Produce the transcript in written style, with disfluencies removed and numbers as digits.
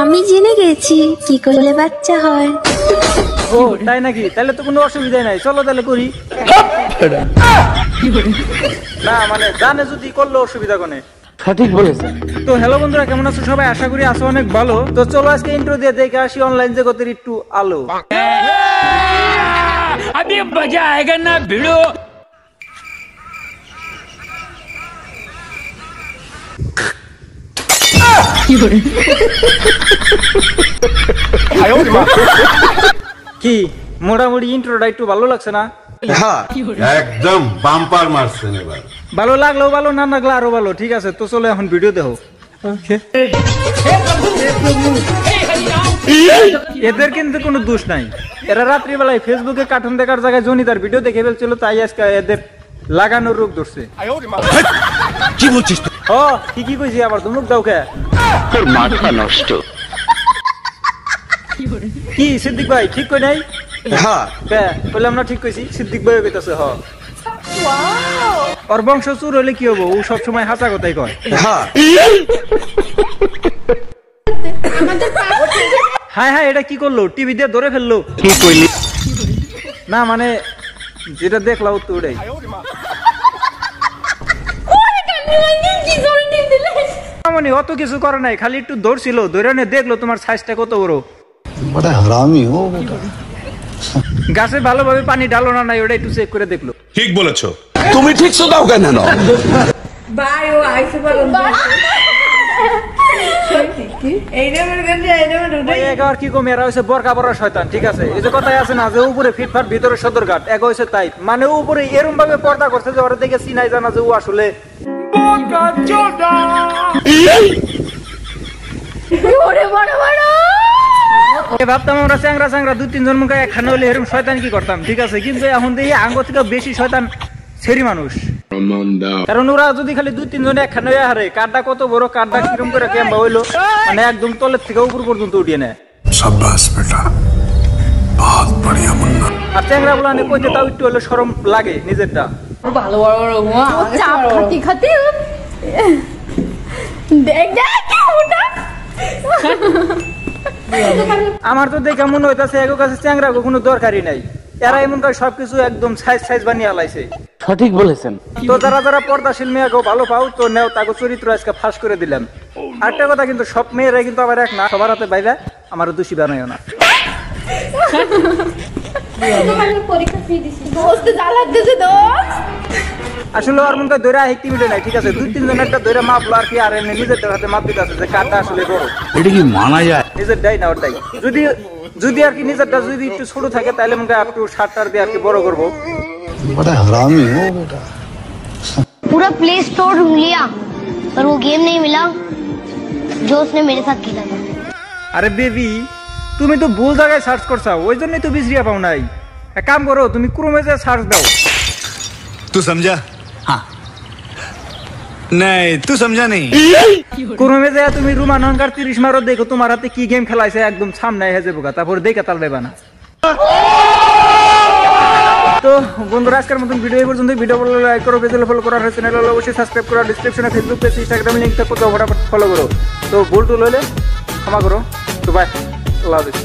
আমি জেনে গেছি কি করলে বাচ্চা হয়। ও তাই নাকি? তাহলে তো কোনো অসুবিধা নাই, চলো তাহলে করি। না মানে জানে যদি করলে অসুবিধা কোনে। সঠিক বলেছেন। তো হ্যালো বন্ধুরা, কেমন আছো সবাই? আশা করি আছো অনেক ভালো। তো চলো আজকে ইন্ট্রো দিয়ে দেখে আসি অনলাইন জগতের একটু আলো। अभी मजा आएगा ना भिड़ो। কি মোটামুটি ইন্ট্রোটা একটু ভালো লাগছে না? একদম বাম্পার মারছেন এবার। ভালো লাগলেও ভালো, না লাগলে আরো ভালো। ঠিক আছে, তো চলো এখন ভিডিও দেখো। এদের কিন্তু কোনো দোষ নাই, এরা রাত্রিবেলায় ফেসবুকে কার্টুন দেখার জায়গায় জনিতার ভিডিও দেখে ফেলছিল, তাই আজকে এদের লাগানোর রোগ ধরছে। কি বলছিস? ও ঠিকই কইছি, আবার ধমক দাও কে? তোর মাথা নষ্ট। কি সিদ্দিক ভাই ঠিক কই নাই? হ্যাঁ কে বললাম না ঠিক কইছি? সিদ্দিক ভাই কইতাছে হ। ওর বংশ চুর হলে কি হবো? ও সবসময় হাসা কথাই কয়। হ্যাঁ হ্যাঁ হ্যাঁ, এটা কি করলো? টিভি দিয়ে ধরে ফেললো? কি কইলি? না মানে যেটা দেখলাম তো ওটাই। মানে অত কিছু করে নাই, খালি একটু ধরছিল, ধরে নিয়ে দেখলো তোমার সাইজটা কত বড়। বড় হারামি হো বেটা। গাছে ভালোভাবে পানি ডালো না নাই, ওটা একটু চেক করে দেখলো। ঠিক বলেছো। তুমি ঠিক দাও কেন না? ভাই ও আইসে পাগল আর কি কম, এরা হচ্ছে বরকা বড় শয়তান। ঠিক আছে, এই যে কথাই আছে না যে উপরে ফিটফাট ভিতরে সদরঘাট, এক হয়েছে তাই। মানে উপরে এরম ভাবে পর্দা করছে যে ওরা দেখে চিনাই জানা যে ও আসলে ভাবতাম আমরা চ্যাংরা চ্যাংরা দুই তিনজন মুখে একখানে হলে এরকম শয়তান কি করতাম। ঠিক আছে, কিন্তু এখন দেখি আঙ্গ থেকে বেশি শয়তান সেরি মানুষ। কারণ ওরা যদি খালি দুই তিনজনে একখানে হয়ে হারে, কাঠটা কত বড়, কাঠটা কিরম করে কেমবা হইলো, মানে একদম তলের থেকে উপর পর্যন্ত উঠিয়ে নেয়। শাবাশ বেটা, বহুত বড়িয়া মুন্না। আর চ্যাংরা গুলা কইতে তাও একটু হলে শরম লাগে নিজেরটা। ভালো বড় বড় চাপ খাতি খাতি দেখ দেখ ওটা। আমার তো দেখে মনে হইতাছে এগো কাছে চ্যাংরা কোনো দরকারই নাই, এরা এমন করে সবকিছু একদম সাইজ সাইজ বানিয়ে আলাইছে। সঠিক বলেছেন। তো যারা যারা পর্দাশীল মেয়েকে ভালো পাও, তো নেও তাকে চরিত্র আজকে ফাঁস করে দিলাম। আরেকটা কথা, কিন্তু সব মেয়েরাই কিন্তু আবার এক না, সবার হাতে বাইরে আমার দোষী বানাইও না। আসলে ওর মধ্যে দৈরা অ্যাক্টিভিটি নাই। ঠিক আছে, দুই তিনজন একটা দৈরা মাপলো আর কি, আর এমনি নিজের হাতে মাপ দিতে আছে যে কাঠটা আসলে বড়। এটা কি মানা যায়? নিজের ডাই না ওটাই, যদি আর কি নিজেরটা যদি একটু ছোট থাকে তাহলে মুখে একটু শার্টটার দিয়ে আর কি বড় করবো। বড় হারামি হো বেটা। पूरा प्ले स्टोर ढूंढ लिया पर वो गेम नहीं मिला जो उसने मेरे साथ खेला था। আরে বেবি, তুমি তো ভুল জায়গায় সার্চ করছো, ওই জন্যই তো বিজরিয়া পাও নাই। এক কাম করো, তুমি ক্রোমে যে সার্চ দাও। तू समझा? हाँ नहीं तू समझा नहीं। ক্রোমে যে তুমি রুমান অহংকার 30 মারো, দেখো তোমার হাতে কি গেম খেলাইছে, একদম সামনে এসে যাবো, তারপর দেখে তাল দেবা না। তো বন্ধুরা, আজকের মতন ভিডিও এই পর্যন্ত। ভিডিও ভালো লাইক করো, পেজে ফলো করার হয়েছে, চ্যানেল অবশ্যই সাবস্ক্রাইব করো, ডিসক্রিপশনে ফেসবুক পেজ ইনস্টাগ্রাম লিংক থাকবে, তো ফটাফট ফলো করো। তো ভুল টুল হলে ক্ষমা করো। তো বাই, আল্লাহ হাফেজ।